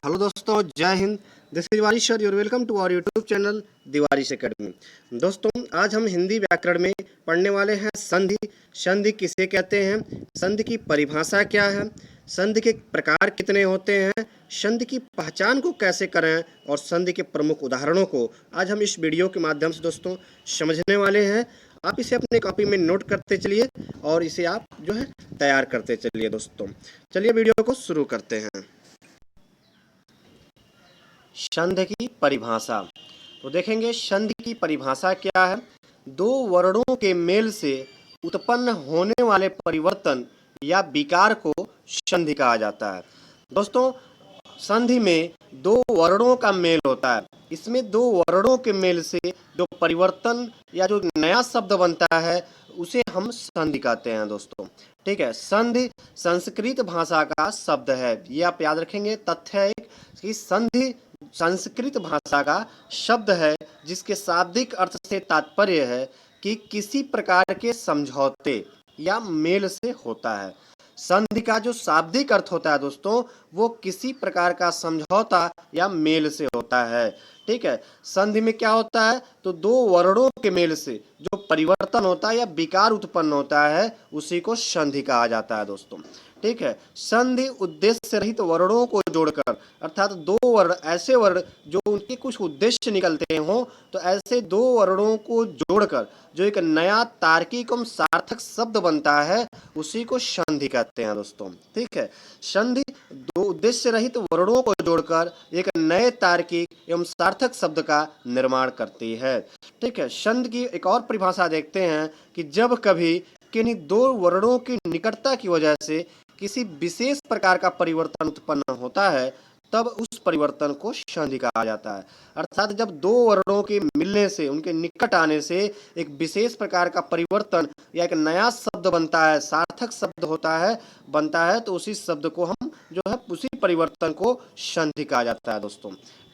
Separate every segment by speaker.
Speaker 1: Hello दोस्तों, जय हिंद। This is Warish sir, your welcome to our YouTube channel दिवारिश एकेडमी। दोस्तों, आज हम हिंदी व्याकरण में पढ़ने वाले हैं संधि। संधि किसे कहते हैं, संधि की परिभाषा क्या है, संधि के प्रकार कितने होते हैं, संधि की पहचान को कैसे करें और संधि के प्रमुख उदाहरणों को आज हम इस वीडियो के माध्यम से दोस्तों समझने वाले हैं। आप इसे अपने कॉपी में नोट करते चलिए और इसे आप जो है तैयार करते चलिए। दोस्तों, चलिए वीडियो को शुरू करते हैं। संधि की परिभाषा। तो देखेंगे संधि की परिभाषा क्या है। दो वर्णों के मेल से उत्पन्न होने वाले परिवर्तन या विकार को संधि कहा जाता है। दोस्तों, संधि में दो वर्णों का मेल होता है। इसमें दो वर्णों के मेल से जो परिवर्तन या जो नया शब्द बनता है उसे हम संधि कहते हैं। दोस्तों, ठीक है। संधि संस्कृत भाषा का शब्द है, ये आप याद रखेंगे। तथ्य है एक कि संधि संस्कृत भाषा का शब्द है जिसके शाब्दिक अर्थ से तात्पर्य है कि किसी प्रकार के समझौते या मेल से होता है। संधि का जो शाब्दिक अर्थ होता है दोस्तों, वो किसी प्रकार का समझौता या मेल से होता है। ठीक है। संधि में क्या होता है, तो दो वर्णों के मेल से जो परिवर्तन होता है या विकार उत्पन्न होता है उसी को संधि कहा जाता है। दोस्तों, ठीक है। संधि उद्देश्य रहित वर्णों को जोड़कर, अर्थात दो वर्ण, ऐसे वर्ण जो उनके कुछ उद्देश्य निकलते हों, तो ऐसे दो वर्णों को जोड़कर जो एक नया तार्किक एवं सार्थक शब्द बनता है उसी को संधि कहते हैं। दोस्तों, ठीक है। संधि दो उद्देश्य रहित वर्णों को जोड़कर एक नए तार्किक एवं सार्थक शब्द का निर्माण करती है। ठीक है। संधि की एक और परिभाषा देखते हैं कि जब कभी किन्हीं दो वर्णों की निकटता की वजह से किसी विशेष प्रकार का परिवर्तन उत्पन्न होता है तब उस परिवर्तन को संधि कहा जाता है। अर्थात जब दो वर्णों के मिलने से, उनके निकट आने से एक विशेष प्रकार का परिवर्तन या एक नया शब्द बनता है, सार्थक शब्द होता है, बनता है, तो उसी शब्द को हम जो है उसी परिवर्तन को संधि कहा जाता है। दोस्तों,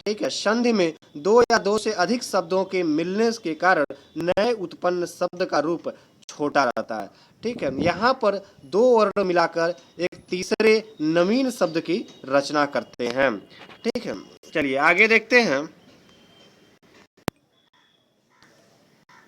Speaker 1: ठीक है। संधि में दो या दो से अधिक शब्दों के मिलने के कारण नए उत्पन्न शब्द का रूप छोटा रहता है। ठीक है। यहाँ पर दो वर्ण मिलाकर एक तीसरे नवीन शब्द की रचना करते हैं। ठीक है। चलिए आगे देखते हैं।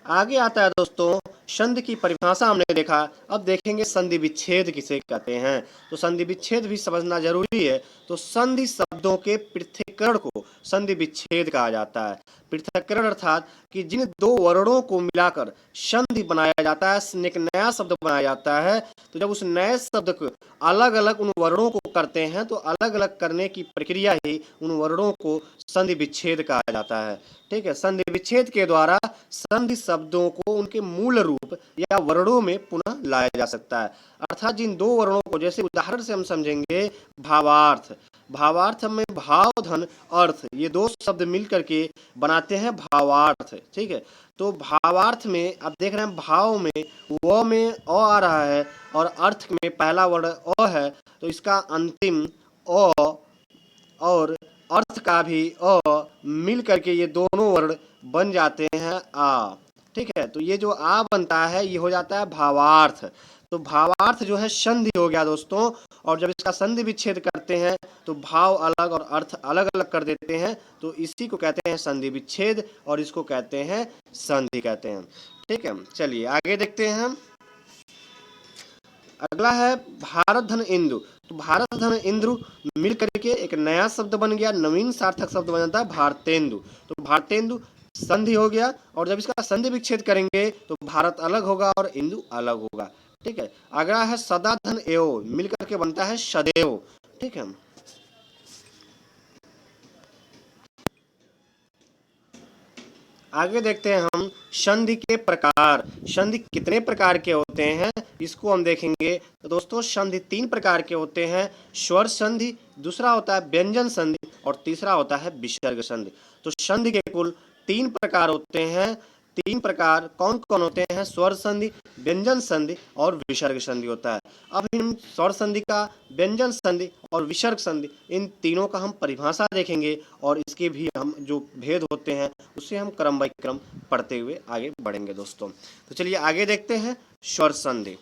Speaker 1: आगे आता है दोस्तों संधि की परिभाषा हमने देखा। अब देखेंगे संधि विच्छेद किसे कहते हैं। तो संधि विच्छेद भी समझना जरूरी है। तो संधि शब्दों के पृथक्करण को संधि विच्छेद कहा जाता है। पृथक्करण अर्थात कि जिन दो वर्णों को मिलाकर संधि बनाया जाता है, एक नया शब्द बनाया जाता है, तो जब उस नए शब्द को अलग अलग उन वर्णों को करते हैं तो अलग अलग करने की प्रक्रिया ही उन वर्णों को संधि विच्छेद कहा जाता है। ठीक है। संधि विच्छेद के द्वारा संधि शब्दों को उनके मूल रूप या वर्णों में पुनः लाया जा सकता है। अर्थात जिन दो वर्णों को, जैसे उदाहरण से हम समझेंगे भावार्थ। भावार्थ में भाव धन अर्थ, ये दो शब्द मिलकर के बनाते हैं भावार्थ। ठीक है। तो भावार्थ में आप देख रहे हैं, भाव में व में अ आ रहा है और अर्थ में पहला वर्ण अ है, तो इसका अंतिम अ और अर्थ का भी अ मिल करके ये दोनों वर्ण बन जाते हैं आ। ठीक है। तो ये जो आ बनता है ये हो जाता है भावार्थ। तो भावार्थ जो है संधि हो गया दोस्तों। और जब इसका संधि विच्छेद करते हैं तो भाव अलग और अर्थ अलग अलग कर देते हैं, तो इसी को कहते हैं संधि विच्छेद और इसको कहते हैं संधि कहते हैं। ठीक है। चलिए आगे देखते हैं। अगला है भारत धन इंदु। तो भारत धन इंद्र मिल करके एक नया शब्द बन गया, नवीन सार्थक शब्द बन जाता है भारतेंदु। तो भारतेंदु संधि हो गया और जब इसका संधि विच्छेद करेंगे तो भारत अलग होगा और इंदु अलग होगा। ठीक है। अगला है सदा धन एव, मिल करके बनता है सदैव। ठीक है। आगे देखते हैं हम संधि के प्रकार। संधि कितने प्रकार के होते हैं इसको हम देखेंगे। तो दोस्तों संधि तीन प्रकार के होते हैं। स्वर संधि, दूसरा होता है व्यंजन संधि और तीसरा होता है विसर्ग संधि। तो संधि के कुल तीन प्रकार होते हैं। तीन प्रकार कौन कौन होते हैं? स्वर संधि, व्यंजन संधि और विसर्ग संधि होता है। अब हम स्वर संधि का, व्यंजन संधि और विसर्ग संधि, इन तीनों का हम परिभाषा देखेंगे और इसके भी हम जो भेद होते हैं उसे हम क्रम बाई क्रम पढ़ते हुए आगे बढ़ेंगे दोस्तों। तो चलिए आगे देखते हैं स्वर संधि।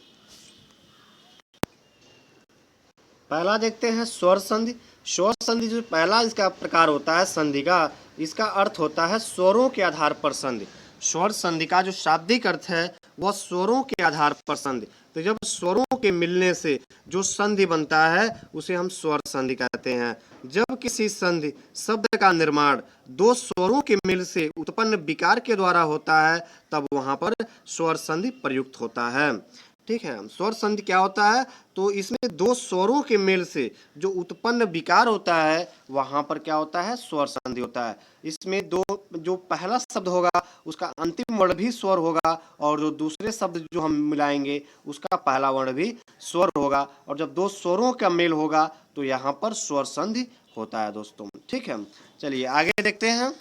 Speaker 1: पहला देखते हैं स्वर संधि। स्वर संधि जो पहला इसका प्रकार होता है संधि का, इसका अर्थ होता है स्वरों के आधार पर संधि। स्वर संधि का जो शाब्दिक अर्थ है वह स्वरों के आधार पर संधि। तो जब स्वरों के मिलने से जो संधि बनता है उसे हम स्वर संधि कहते हैं। जब किसी संधि शब्द का निर्माण दो स्वरों के मिल से उत्पन्न विकार के द्वारा होता है तब वहां पर स्वर संधि प्रयुक्त होता है। ठीक है, स्वर संधि क्या होता है, तो इसमें दो स्वरों के मेल से जो उत्पन्न विकार होता है वहां पर क्या होता है, स्वर संधि होता है। इसमें दो जो पहला शब्द होगा उसका अंतिम वर्ण भी स्वर होगा और जो दूसरे शब्द जो हम मिलाएंगे उसका पहला वर्ण भी स्वर होगा, और जब दो स्वरों का मेल होगा तो यहाँ पर स्वर संधि होता है दोस्तों। ठीक है, चलिए आगे देखते हैं।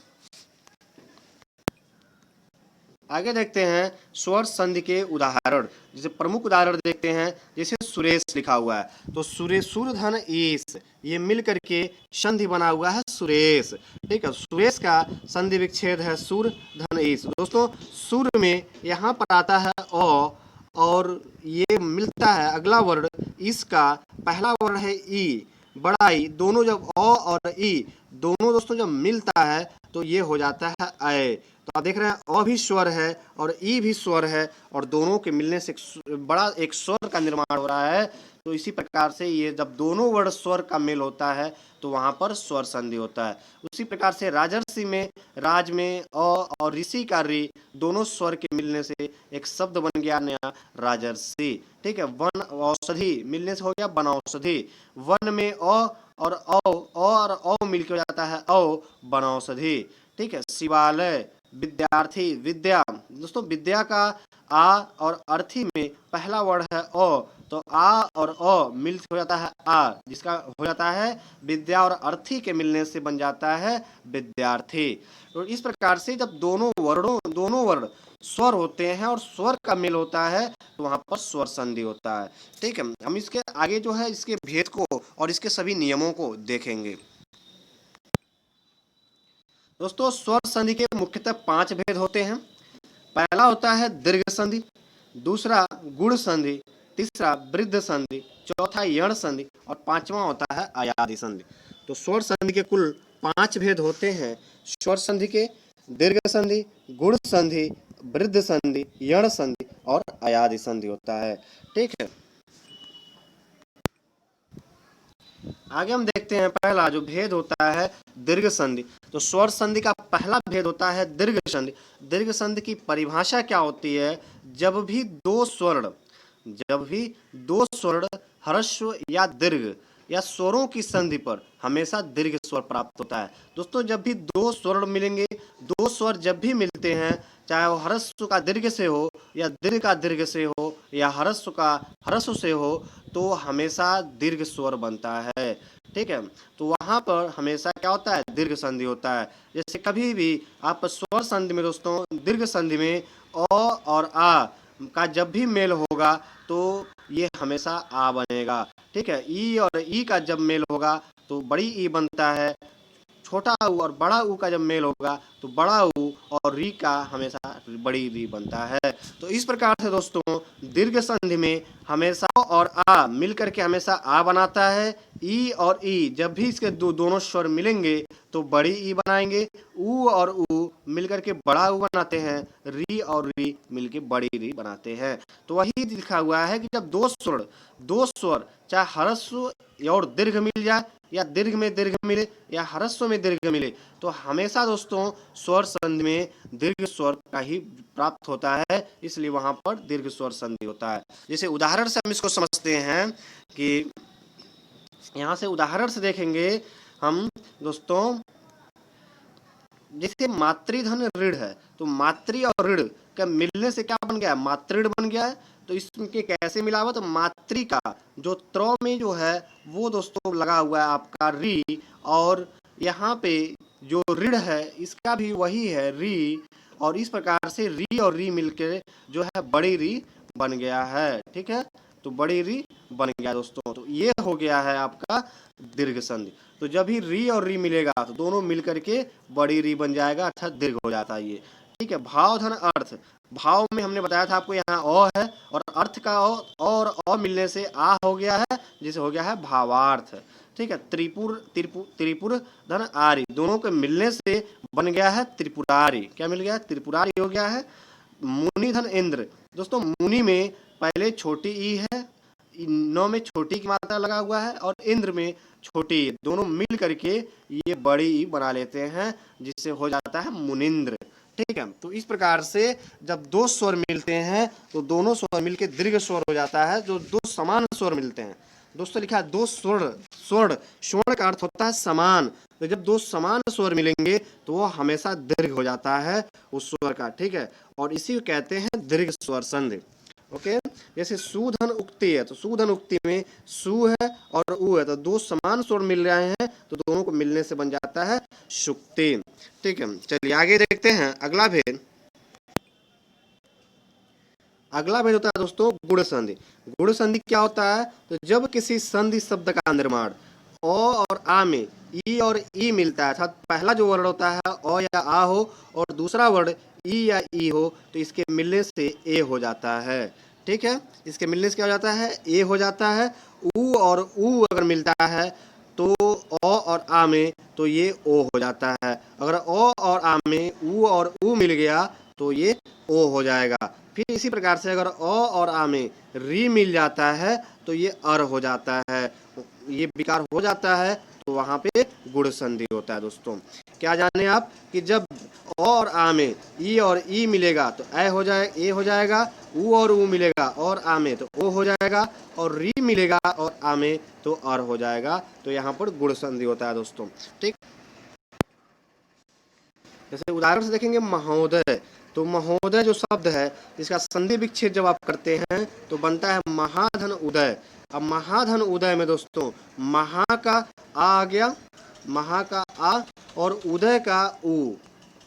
Speaker 1: आगे देखते हैं स्वर संधि के उदाहरण। जैसे प्रमुख उदाहरण देखते हैं, जैसे सुरेश लिखा हुआ है तो सुरेश सुर धन ईश, ये मिल करके संधि बना हुआ है सुरेश। ठीक है, सुरेश का संधि विच्छेद है सुर धन ईश। दोस्तों सुर में यहाँ पर आता है अ और ये मिलता है अगला वर्ण इसका पहला वर्ण है ई, बड़ा ई। दोनों जब अ और ई दोनों दोस्तों जब मिलता है तो ये हो जाता है अय। तो आप देख रहे हैं अ भी स्वर है और ई भी स्वर है और दोनों के मिलने से बड़ा एक स्वर का निर्माण हो रहा है। तो इसी प्रकार से ये जब दोनों वर्ण स्वर का मेल होता है तो वहां पर स्वर संधि होता है। उसी प्रकार से राजर्षि में राज में अ और ऋषि का ऋ दोनों स्वर के मिलने से एक शब्द बन गया नया राजर्षि। ठीक है, वन औषधि मिलने से हो गया वनौषधि। वन में अ और अ मिलकर हो जाता है औ वनौषधि। ठीक है, शिवालय विद्यार्थी विद्या। दोस्तों विद्या का आ और अर्थी में पहला वर्ण है अ, तो आ और अ मिल हो जाता है आ, जिसका हो जाता है विद्या और अर्थी के मिलने से बन जाता है विद्यार्थी। तो इस प्रकार से जब दोनों वर्ण स्वर होते हैं और स्वर का मेल होता है तो वहां पर स्वर संधि होता है। ठीक है, हम इसके आगे जो है इसके भेद को और इसके सभी नियमों को देखेंगे। दोस्तों स्वर संधि के मुख्यतः 5 भेद होते हैं। पहला होता है दीर्घ संधि, दूसरा गुण संधि, तीसरा वृद्ध संधि, चौथा यण संधि और पांचवा होता है अयादि संधि। तो स्वर संधि के कुल 5 भेद होते हैं। स्वर संधि के दीर्घ संधि, गुण संधि, वृद्ध संधि, यण संधि और अयादि संधि होता है। ठीक है, आगे हम देखते हैं पहला जो भेद होता है दीर्घ संधि। तो स्वर संधि का पहला भेद होता है दीर्घ संधि। दीर्घ संधि की परिभाषा क्या होती है, जब भी दो स्वर्ण ह्रस्व या दीर्घ या स्वरों की संधि पर हमेशा दीर्घ स्वर प्राप्त होता है। दोस्तों जब भी दो स्वर मिलेंगे, दो स्वर जब भी मिलते हैं चाहे वो ह्रस्व का दीर्घ से हो या दीर्घ का दीर्घ से हो या ह्रस्व का ह्रस्व से हो तो हमेशा दीर्घ स्वर बनता है। ठीक है, तो वहां पर हमेशा क्या होता है, दीर्घ संधि होता है। जैसे कभी भी आप स्वर संधि में दोस्तों दीर्घ संधि में अ और आ का जब भी मेल होगा तो ये हमेशा आ बनेगा। ठीक है, ई और ई का जब मेल होगा तो बड़ी ई बनता है, छोटा ऊ और बड़ा ऊ का जब मेल होगा तो बड़ा ऊ और री का हमेशा बड़ी री बनता है। तो इस प्रकार से दोस्तों दीर्घ संधि में हमेशा और आ मिलकर के हमेशा आ बनाता है। ई और ई जब भी इसके दोनों स्वर मिलेंगे तो बड़ी ई बनाएंगे। ऊ और ऊ मिलकर के बड़ा ऊ बनाते हैं, री और री मिलकर बड़ी री बनाते हैं। तो वही लिखा हुआ है कि जब दो स्वर चाहे ह्रस्व और दीर्घ मिल जाए या दीर्घ में दीर्घ मिले या ह्रस्व में दीर्घ मिले तो हमेशा दोस्तों स्वर संधि में दीर्घ स्वर का ही प्राप्त होता है, इसलिए वहां पर दीर्घ स्वर संधि होता है। जैसे उदाहरण से हम इसको समझते हैं कि यहाँ से उदाहरण से देखेंगे हम दोस्तों, जैसे मातृधन ऋण है तो मातृ और ऋण का मिलने से क्या बन गया, मातृण बन गया है। तो इसके कैसे मिला हुआ, तो मातृ का जो त्र में जो है वो दोस्तों लगा हुआ है आपका री, और यहाँ पे जो ऋण है इसका भी वही है री, और इस प्रकार से री और री मिलकर जो है बड़ी री बन गया है। ठीक है, तो बड़ी री बन गया दोस्तों। तो ये हो गया है आपका दीर्घ संधि। तो जब भी री और री मिलेगा तो दोनों मिलकर के बड़ी री बन जाएगा, अर्थात दीर्घ हो जाता है ये। ठीक है। भाव धन अर्थ, भाव में हमने बताया था आपको यहाँ अ है और अर्थ का और अ मिलने से आ हो गया है, जिसे हो गया है भावार्थ। ठीक है। त्रिपुर त्रिपुर त्रिपुर धन आर्य, दोनों के मिलने से बन गया है त्रिपुरारी। क्या मिल गया है? त्रिपुरारी हो गया है। मुनि धन इंद्र, दोस्तों मुनि में पहले छोटी ई है, नौ में छोटी की मात्रा लगा हुआ है और इंद्र में छोटी ई, दोनों मिल करके ये बड़ी ई बना लेते हैं, जिससे हो जाता है मुनिंद्र। ठीक है। तो इस प्रकार से जब दो स्वर मिलते हैं तो दोनों स्वर मिलके दीर्घ स्वर हो जाता है। जो दो समान स्वर मिलते हैं, दोस्तों लिखा है दो स्वर्ण, स्वर्ण स्वर्ण का अर्थ होता है समान। तो जब दो समान स्वर मिलेंगे तो वो हमेशा दीर्घ हो जाता है उस स्वर का। ठीक है। और इसी को कहते हैं दीर्घ स्वर संधि। ओके। जैसे सुधन उक्ति है, तो सुधन उक्ति में सु है और उ है, तो दो समान स्वर मिल रहे हैं तो दोनों को मिलने से बन जाता है सुक्ति। ठीक है। चलिए आगे देखते हैं अगला भेद। अगला भेद होता है दोस्तों गुण संधि। गुण संधि क्या होता है? तो जब किसी संधि शब्द का निर्माण अ और आ में ई और ई मिलता है, अर्थात पहला जो वर्ण होता है अ या आ हो और दूसरा वर्ण ई या ई हो, तो इसके मिलने से ए हो जाता है। ठीक है। इसके मिलने से क्या हो जाता है? ए हो जाता है। उ और उ अगर मिलता है तो अ और आ में तो ये ओ हो जाता है। अगर अ और आ में उ और उ मिल गया तो ये ओ हो जाएगा। फिर इसी प्रकार से अगर अ और आ में री मिल जाता है तो ये अर हो जाता है। ये विकार हो जाता है तो वहां पे गुण संधि होता है। दोस्तों क्या जाने आप कि जब अ और आ में ई और ई मिलेगा तो ए हो जाएगा, उ और उ मिलेगा और आ में तो ओ हो जाएगा, और री मिलेगा और आ में तो अर हो जाएगा। तो यहाँ पर गुण संधि होता है दोस्तों। ठीक। जैसे उदाहरण से देखेंगे महोदय, तो महोदय जो शब्द है इसका संधि विच्छेद जब आप करते हैं तो बनता है महाधन उदय। अब महाधन उदय में दोस्तों महा का आ गया, महा का आ और उदय का उ,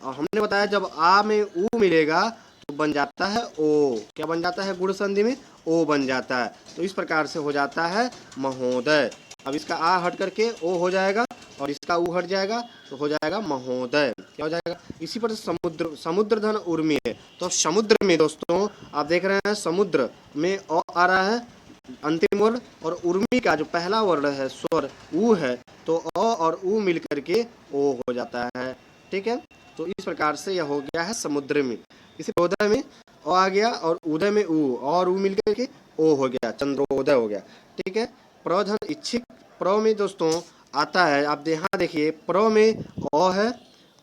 Speaker 1: और हमने बताया जब आ में उ मिलेगा तो बन जाता है ओ। क्या बन जाता है? गुण संधि में ओ बन जाता है। तो इस प्रकार से हो जाता है महोदय। अब इसका आ हट करके ओ हो जाएगा और इसका ऊ हट जाएगा तो हो जाएगा महोदय। क्या हो जाएगा? इसी पर समुद्र, समुद्र धन उर्मी है, तो समुद्र में दोस्तों आप देख रहे हैं समुद्र में अ आ रहा है अंतिम वर्ण, और उर्मी का जो पहला वर्ण है स्वर ऊ है, तो अ और ऊ मिल करके ओ हो जाता है। ठीक है। तो इस प्रकार से यह हो गया है समुद्र में। इसी उदय में अ आ गया और उदय में ऊ और ऊ मिल करके ओ हो गया, चंद्रोदय हो गया। ठीक है। प्रधन इच्छिक, प्र में दोस्तों आता है, आप यहाँ देखिए प्र में अ है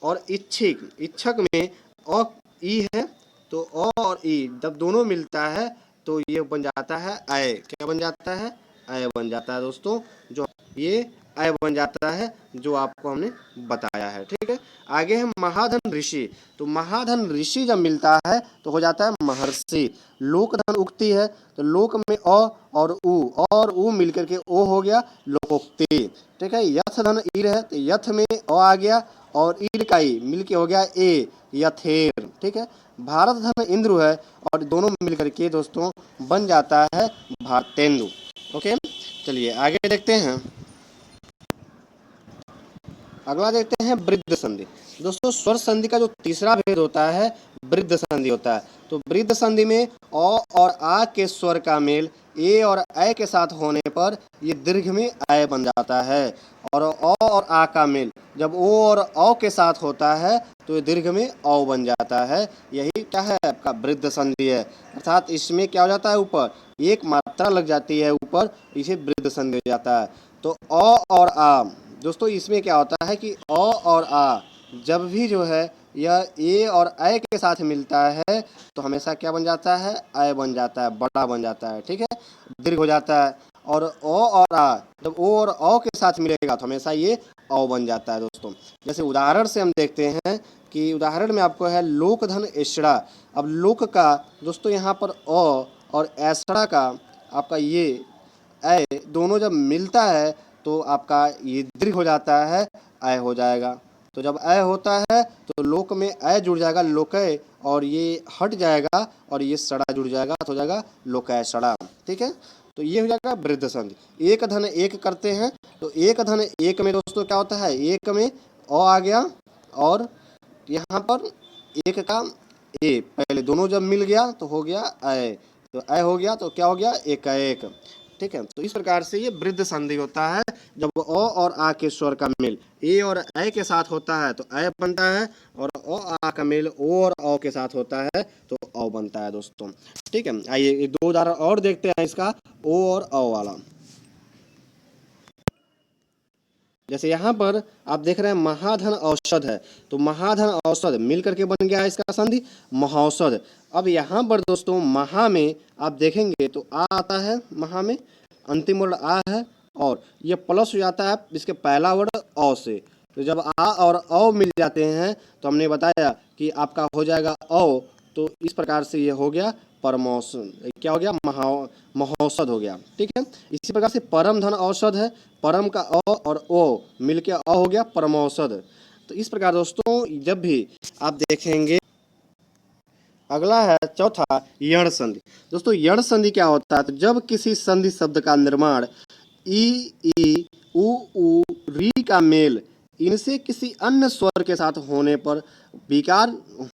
Speaker 1: और इच्छिक, इच्छक में अ ई है, तो अ और ई जब दोनों मिलता है तो ये बन जाता है अय। क्या बन जाता है? अय बन जाता है दोस्तों। जो ये अय बन जाता है जो आपको हमने बताया है। ठीक है। आगे है महाधन ऋषि, तो महाधन ऋषि जब मिलता है तो हो जाता है महर्षि। लोकधन उक्ति है, तो लोक में अ और उ मिलकर के ओ हो गया लोकोक्ति। ठीक है। यथ धन ईर है, तो यथ में अ आ गया और ईर का ई मिलके हो गया ए, यथेर। ठीक है। भारत धन इंद्र है और दोनों मिलकर के दोस्तों बन जाता है भारतेंदु। ओके। चलिए आगे देखते हैं। अगला देखते हैं वृद्ध संधि। दोस्तों स्वर संधि का जो तीसरा भेद होता है वृद्ध संधि होता है। तो वृद्ध संधि में अ और आ के स्वर का मेल ए और ऐ के साथ होने पर ये दीर्घ में ऐ बन जाता है, और अ और आ का मेल जब ओ और औ के साथ होता है तो ये दीर्घ में औ बन जाता है। यही क्या है? आपका वृद्ध संधि है। अर्थात इसमें क्या हो जाता है? ऊपर एक मात्रा लग जाती है ऊपर, इसे वृद्ध संधि हो जाता है। तो अ और आ दोस्तों इसमें क्या होता है कि अ और आ जब भी जो है यह ए और ऐ के साथ मिलता है तो हमेशा क्या बन जाता है? ऐ बन जाता है, बड़ा बन जाता है। ठीक है। दीर्घ हो जाता है। और ओ और आ जब ओ और औ के साथ मिलेगा तो हमेशा ये औ बन जाता है दोस्तों। जैसे उदाहरण से हम देखते हैं कि उदाहरण में आपको है लोकधन एसड़ा। अब लोक का दोस्तों यहाँ पर अ और एसड़ा का आपका ये ऐ दोनों जब मिलता है तो आपका ये दीर्घ हो जाता है, ऐ हो जाएगा। तो जब ऐ होता है तो लोक में ऐ जुड़ जाएगा लोकय, और ये हट जाएगा और ये सड़ा जुड़ जाएगा तो हो जाएगा लोकय सड़ा। ठीक है। तो ये हो जाएगा वृद्ध संधि। एक धन एक करते हैं, तो एक धन एक में दोस्तों क्या होता है? एक में अ आ गया और यहाँ पर एक का ए, पहले दोनों जब मिल गया तो हो गया अय, तो अय हो गया तो क्या हो गया एकाएक। ठीक है, तो इस प्रकार से ये वृद्ध संधि होता है जब अ और आ के स्वर का मेल ए और अय के साथ होता है तो अय बनता है, और अ आ का मेल ओ और औ के साथ होता है तो औ बनता है दोस्तों। ठीक है, आइए एक दो उदाहरण और देखते हैं इसका ओ और औ वाला। जैसे यहाँ पर आप देख रहे हैं महाधन औषध है, तो महाधन औषध मिल करके बन गया है इसका संधि महौषध। अब यहाँ पर दोस्तों महा में आप देखेंगे तो आ आता है, महा में अंतिम वर्ण आ है और ये प्लस हो जाता है इसके पहला वर्ण औ से। तो जब आ और औ मिल जाते हैं तो हमने बताया कि आपका हो जाएगा औ, तो इस प्रकार से ये हो गया परमौषध, क्या हो गया महौषध हो गया। ठीक है, इसी प्रकार से परम धन औषध है, परम का अ और ओ मिलके अ हो गया परमौषध। तो इस प्रकार दोस्तों जब भी आप देखेंगे, अगला है चौथा यण संधि। दोस्तों यण संधि क्या होता है, तो जब किसी संधि शब्द का निर्माण ई ई उ री का मेल इनसे किसी अन्य स्वर के साथ होने पर विकार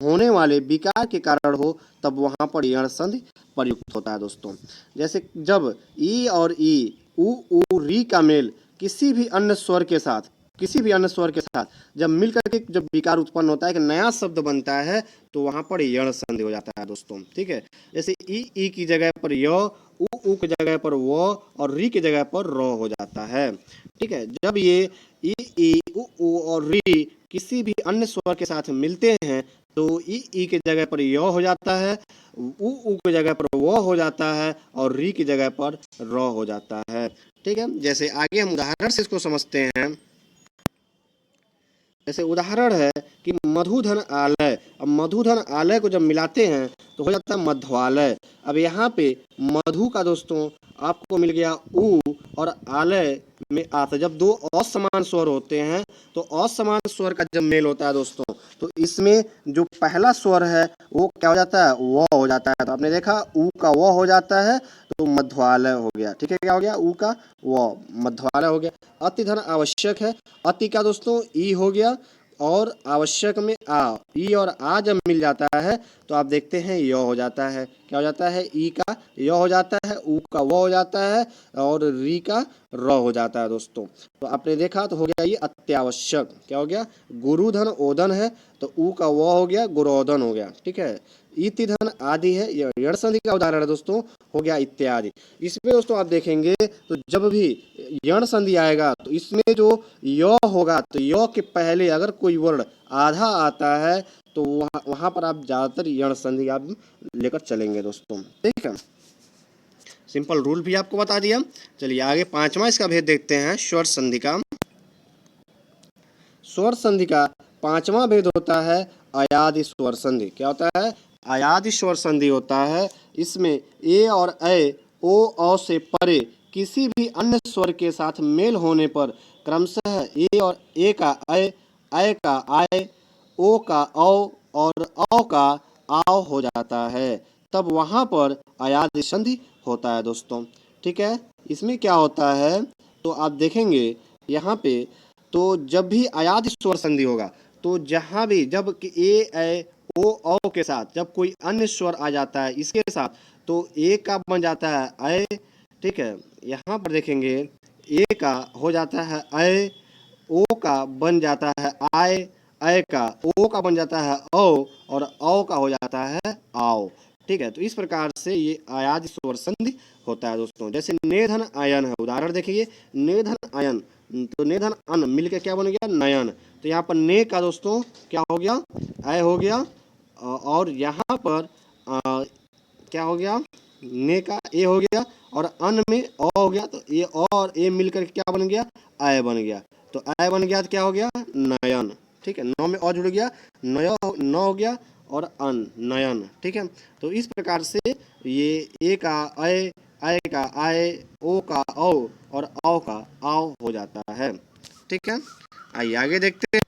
Speaker 1: होने वाले विकार के कारण हो, तब वहां पर यण संधि प्रयुक्त होता है दोस्तों। जैसे जब ई और ई उ री का मेल किसी भी अन्य स्वर के साथ जब मिल करके जब विकार उत्पन्न होता है, कि नया शब्द बनता है, तो वहां पर यण संधि हो जाता है दोस्तों। ठीक है, जैसे ई की जगह पर य, उ की जगह पर व और री की जगह पर र हो जाता है। ठीक है, जब ये ई उ और री किसी भी अन्य स्वर के साथ मिलते हैं तो ई की जगह पर य हो जाता है, उ की जगह पर व हो जाता है और री की जगह पर र हो जाता है। ठीक है, जैसे आगे हम उदाहरण से इसको समझते हैं। जैसे उदाहरण है कि मधुधन आलय, अब मधुधन आलय को जब मिलाते हैं तो हो जाता है मध्वालय। अब यहाँ पे मधु का दोस्तों आपको मिल गया उ और आलय में आ, तो जब दो असमान स्वर होते हैं तो असमान स्वर का जब मेल होता है दोस्तों, तो इसमें जो पहला स्वर है वो क्या हो जाता है, व हो जाता है। तो आपने देखा उ का व हो जाता है तो मध्वालय हो गया। ठीक है, क्या हो गया, उ का व मध्वालय हो गया। अति धन आवश्यक है, अति का दोस्तों ई हो गया और आवश्यक में आ, ई और आ जब मिल जाता है तो आप देखते हैं य हो जाता है। क्या हो जाता है, ई का य हो जाता है, उ का व हो जाता है और री का र हो जाता है दोस्तों। तो आपने देखा तो हो गया ये अत्यावश्यक। क्या हो गया, गुरुधन ओदन है तो उ का व हो गया गुरोदन हो गया। ठीक है, इति धन आदि है, यह यण संधि का उदाहरण है दोस्तों, हो गया इत्यादि। इसमें दोस्तों आप देखेंगे तो जब भी यण संधि आएगा तो इसमें जो य होगा तो य के पहले अगर कोई वर्ण आधा आता है तो वहां पर आप ज्यादातर यण संधि आप लेकर चलेंगे दोस्तों। ठीक है, सिंपल रूल भी आपको बता दिया। चलिए आगे पांचवा इसका भेद देखते हैं, स्वर संधि का। स्वर संधि का पांचवा भेद होता है अयादि स्वर संधि। क्या होता है, अयादि स्वर संधि होता है। इसमें ए और ए ओ औ से परे किसी भी अन्य स्वर के साथ मेल होने पर क्रमशः ए और ए का अय का आय, ओ का औ और औ का आव हो जाता है, तब वहां पर अयादि संधि होता है दोस्तों। ठीक है, इसमें क्या होता है तो आप देखेंगे यहाँ पे, तो जब भी अयादि स्वर संधि होगा तो जहां भी जब ए ओ औ के साथ जब कोई अन्य स्वर आ जाता है इसके साथ, तो ए का बन जाता है अय। ठीक है, यहाँ पर देखेंगे ए का हो जाता है अय, ओ का बन जाता है आय, अय का ओ का बन जाता है औ और औ का हो जाता है आओ। ठीक है, तो इस प्रकार से ये अयादि स्वर संधि होता है दोस्तों। जैसे नेधन आयन है, उदाहरण देखिए, नेधन आयन, तो नेधन अन मिलकर क्या बन गया, नयन। तो यहाँ पर ने का दोस्तों क्या हो गया, अय हो गया और यहाँ पर क्या हो गया, ने का ए हो गया और अन में अ हो गया, तो ए और ए मिलकर क्या बन गया, आय बन गया। तो आय बन गया तो क्या हो गया, नयन। ठीक है, नौ में अ जुड़ गया, नय न हो गया और अन नयन। ठीक है, तो इस प्रकार से ये ए का अय, आय का आय, ओ का औ और औ का आव हो जाता है। ठीक है, आइए आगे देखते हैं,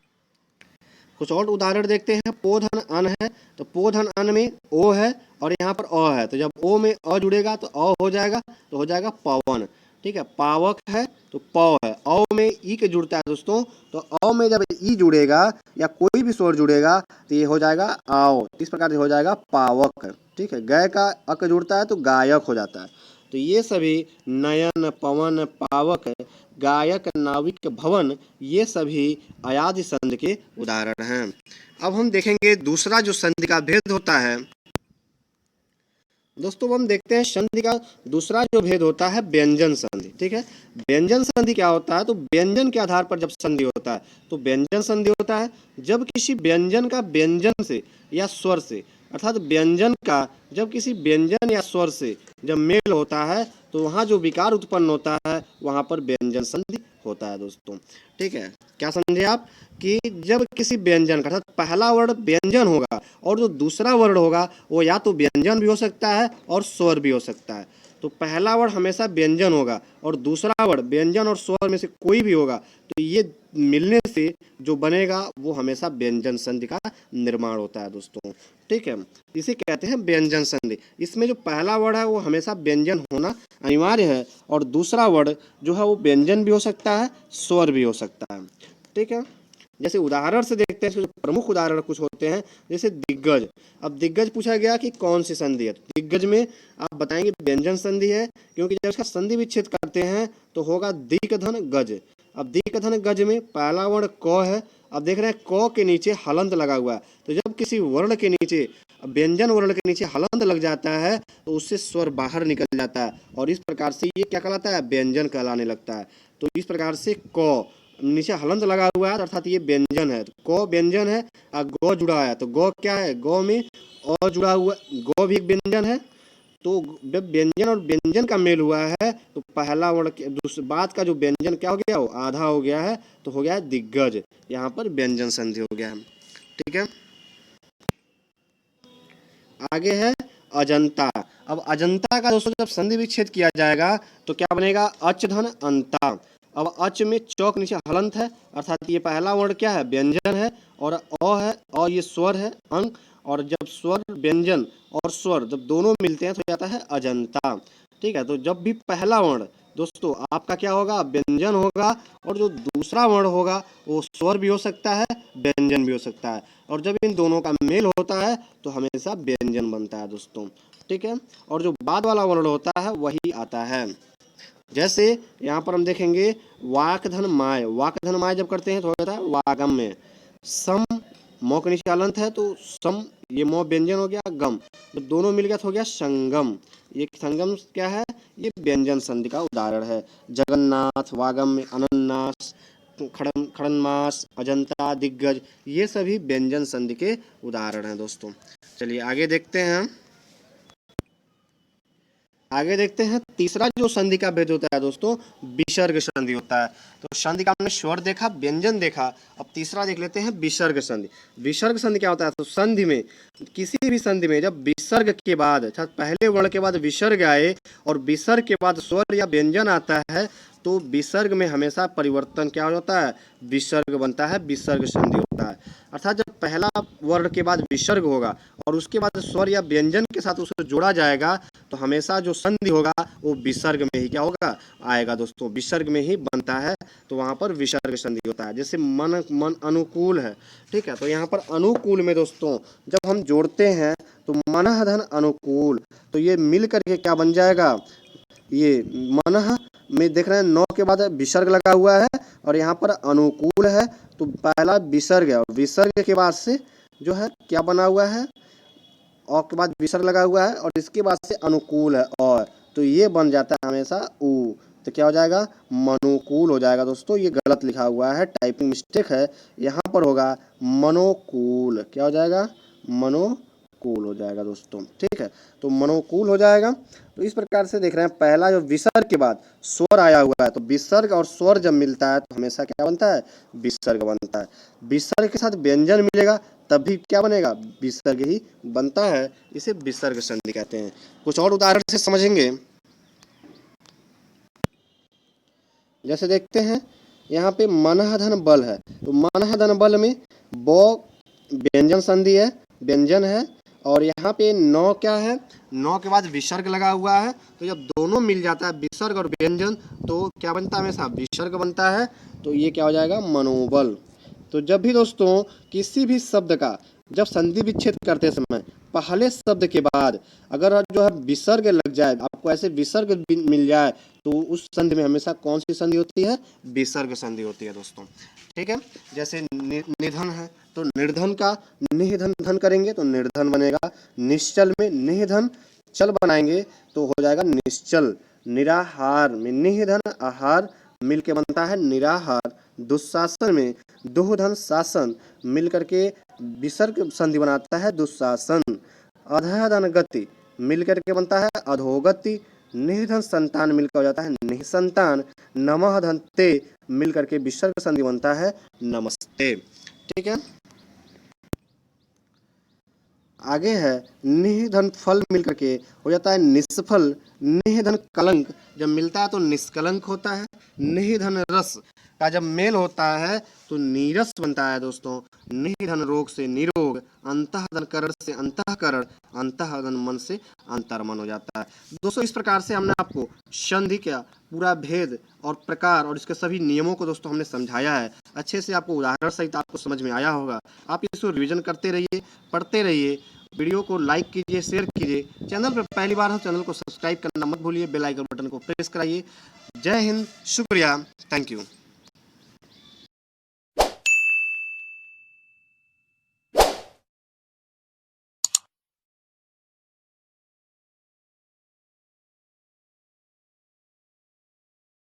Speaker 1: कुछ और उदाहरण देखते हैं। पोधन अन है, तो पोधन अन में ओ है और यहाँ पर अ है, तो जब ओ में अ जुड़ेगा तो अ हो जाएगा, तो हो जाएगा पवन। ठीक है, पावक है तो पौ है, औ में ई के जुड़ता है दोस्तों, तो औ में जब ई जुड़ेगा या कोई भी स्वर जुड़ेगा तो ये हो जाएगा आओ, इस प्रकार से हो जाएगा पावक। ठीक है, गय का अक जुड़ता है तो गायक हो जाता है। तो ये सभी नयन, पवन, पावक, गायक, नाविक, भवन, ये सभी अयादि संधि के उदाहरण हैं। अब हम देखेंगे दूसरा जो संधि का भेद होता है दोस्तों, हम देखते हैं संधि का दूसरा जो भेद होता है व्यंजन संधि। ठीक है, व्यंजन संधि क्या होता है, तो व्यंजन के आधार पर जब संधि होता है तो व्यंजन संधि होता है जब किसी व्यंजन का व्यंजन से या स्वर से, अर्थात व्यंजन का जब किसी व्यंजन या स्वर से जब मेल होता है तो वहाँ जो विकार उत्पन्न होता है वहाँ पर व्यंजन संधि होता है दोस्तों। ठीक है, क्या समझे आप कि जब किसी व्यंजन का, अर्थात पहला वर्ण व्यंजन होगा और जो दूसरा वर्ण होगा वो या तो व्यंजन भी हो सकता है और स्वर भी हो सकता है। तो पहला वर्ण हमेशा व्यंजन होगा और दूसरा वर्ण व्यंजन और स्वर में से कोई भी होगा, तो ये मिलने से जो बनेगा वो हमेशा व्यंजन संधि का निर्माण होता है दोस्तों। ठीक है, इसे कहते हैं व्यंजन संधि। इसमें जो पहला वर्ण है वो हमेशा व्यंजन होना अनिवार्य है और दूसरा वर्ण जो है वो व्यंजन भी हो सकता है, स्वर भी हो सकता है। ठीक है, जैसे उदाहरण से देखते हैं, इसके जो प्रमुख उदाहरण कुछ होते हैं, जैसे दिग्गज। अब दिग्गज पूछा गया कि कौन सी संधि है, तो दिग्गज में आप बताएंगे व्यंजन संधि है, क्योंकि जब इसका संधि विच्छेद करते हैं तो होगा दिक धन गज। अब दिक धन गज में पहला वर्ण क है। अब देख रहे हैं क के नीचे हलंत लगा हुआ है, तो जब किसी वर्ण के नीचे, व्यंजन वर्ण के नीचे हलंत लग जाता है तो उससे स्वर बाहर निकल जाता है और इस प्रकार से ये क्या कहलाता है, व्यंजन कहलाने लगता है। तो इस प्रकार से क नीचे हलंत लगा हुआ है अर्थात ये व्यंजन है, तो क व्यंजन है और गौ जुड़ा है, तो गौ क्या है, गौ में अ जुड़ा हुआ, गौ भी एक व्यंजन है। तो जब व्यंजन और व्यंजन का मेल हुआ है तो पहला वर्ण दूसरे बात का जो व्यंजन क्या हो गया, वो आधा हो गया है, तो हो गया है दिग्गज, यहाँ पर व्यंजन संधि हो गया है। ठीक है, आगे है अजंता। अब अजंता का दोस्तों जब संधि विच्छेद किया जाएगा तो क्या बनेगा, अच धन अंता। अब अच में चौक नीचे हलंत है, अर्थात ये पहला वर्ण क्या है, व्यंजन है और अ है, और ये स्वर है अंक, और जब स्वर व्यंजन और स्वर जब दोनों मिलते हैं तो जाता है अजंता। ठीक है, तो जब भी पहला वर्ण दोस्तों आपका क्या होगा, व्यंजन होगा, और जो दूसरा वर्ण होगा वो स्वर भी हो सकता है, व्यंजन भी हो सकता है, और जब इन दोनों का मेल होता है तो हमेशा व्यंजन बनता है दोस्तों। ठीक है, और जो बाद वाला वर्ण होता है वही आता है। जैसे यहाँ पर हम देखेंगे वाक धन माय, वाक धन माय जब करते हैं तो हो जाता है वागम में। सम, मौ के नीचे हलंत है तो सम, ये मौ व्यंजन हो गया, गम जब दोनों मिल गया तो हो गया संगम। ये संगम क्या है, ये व्यंजन संधि का उदाहरण है। जगन्नाथ, वागम में अनन्नास, खड़नमास, अजंता, दिग्गज, ये सभी व्यंजन संधि के उदाहरण हैं दोस्तों। चलिए आगे देखते हैं, आगे देखते हैं तीसरा जो संधि का भेद होता है दोस्तों, विसर्ग संधि होता है। तो संधि का हमने स्वर देखा, व्यंजन देखा, अब तीसरा देख लेते हैं विसर्ग संधि। विसर्ग संधि क्या होता है, तो संधि में, किसी भी संधि में जब विसर्ग के बाद, अर्थात पहले वर्ण के बाद विसर्ग आए और विसर्ग के बाद स्वर या व्यंजन आता है तो विसर्ग में हमेशा परिवर्तन क्या होता है, विसर्ग बनता है, विसर्ग संधि होता है। अर्थात जब पहला वर्ण के बाद विसर्ग होगा और उसके बाद स्वर या व्यंजन के साथ उसे जोड़ा जाएगा तो हमेशा जो संधि होगा वो विसर्ग में ही क्या होगा, आएगा दोस्तों, विसर्ग में ही बनता है, तो वहाँ पर विसर्ग संधि होता है। जैसे मन, मन अनुकूल है। ठीक है, तो यहाँ पर अनुकूल में दोस्तों जब हम जोड़ते हैं तो मनः धन अनुकूल, तो ये मिल करके क्या बन जाएगा, ये मनः में देख रहे हैं नौ के बाद विसर्ग लगा हुआ है और यहाँ पर अनुकूल है, तो पहला विसर्ग है और विसर्ग के बाद से जो है क्या बना हुआ है, औ के बाद विसर्ग लगा हुआ है और इसके बाद से अनुकूल है और, तो ये बन जाता है हमेशा उ, तो क्या हो जाएगा, मनुकूल हो जाएगा दोस्तों। ये गलत लिखा हुआ है, टाइपिंग मिस्टेक है, यहाँ पर होगा मनोकूल, क्या हो जाएगा, मनोकूल हो जाएगा दोस्तों। ठीक है, तो मनोकूल हो जाएगा। तो इस प्रकार से देख रहे हैं पहला जो विसर्ग के बाद स्वर आया हुआ है, तो विसर्ग और स्वर जब मिलता है तो हमेशा क्या बनता है, विसर्ग बनता है। विसर्ग के साथ व्यंजन मिलेगा तब भी क्या बनेगा, विसर्ग ही बनता है, इसे विसर्ग संधि कहते हैं। कुछ और उदाहरण से समझेंगे, जैसे देखते हैं यहाँ पे मनः धन बल है, तो मनः धन बल में ब व्यंजन संधि है, व्यंजन है, और यहाँ पे नौ क्या है, नौ के बाद विसर्ग लगा हुआ है। तो जब दोनों मिल जाता है विसर्ग और व्यंजन तो क्या बनता है, हमेशा विसर्ग बनता है। तो ये क्या हो जाएगा, मनोबल। तो जब भी दोस्तों किसी भी शब्द का जब संधि विच्छेद करते समय पहले शब्द के बाद अगर जो है विसर्ग लग जाए, आपको ऐसे विसर्ग मिल जाए, तो उस संधि में हमेशा कौन सी संधि होती है, विसर्ग संधि होती है दोस्तों। ठीक है, जैसे निधन है तो निर्धन का निधन धन करेंगे तो निर्धन बनेगा। निश्चल में निधन चल बनाएंगे तो हो जाएगा निश्चल। निराहार में निधन आहार मिल के बनता है निराहार। दुशासन में दुहधन शासन मिल करके विसर्ग संधि बनाता है दुशासन। अधधन गति मिल करके बनता है अधोगति। निधन संतान मिलकर हो जाता है निसंतान। नमः धन ते मिल करके विसर्ग संधि बनता है नमस्ते। ठीक है, आगे है निधन फल मिल करके हो जाता है निष्फल। निधन कलंक जब मिलता है तो निष्कलंक होता है। निधन रस का जब मेल होता है तो नीरस बनता है दोस्तों। निधन रोग से निरोग। अंतःधन करण से अंतःकरण। अंतःधन मन से अंतर्मन हो जाता है। दोस्तों इस प्रकार से हमने आपको संधि का पूरा भेद और प्रकार और इसके सभी नियमों को दोस्तों हमने समझाया है। अच्छे से आपको उदाहरण सहित आपको समझ में आया होगा। आप इसको रिवीजन करते रहिए, पढ़ते रहिए। वीडियो को लाइक कीजिए, शेयर कीजिए। चैनल पर पहली बार हो चैनल को सब्सक्राइब करना मत भूलिए। बेल आइकन बटन को प्रेस कराइए। जय हिंद, शुक्रिया, थैंक यू।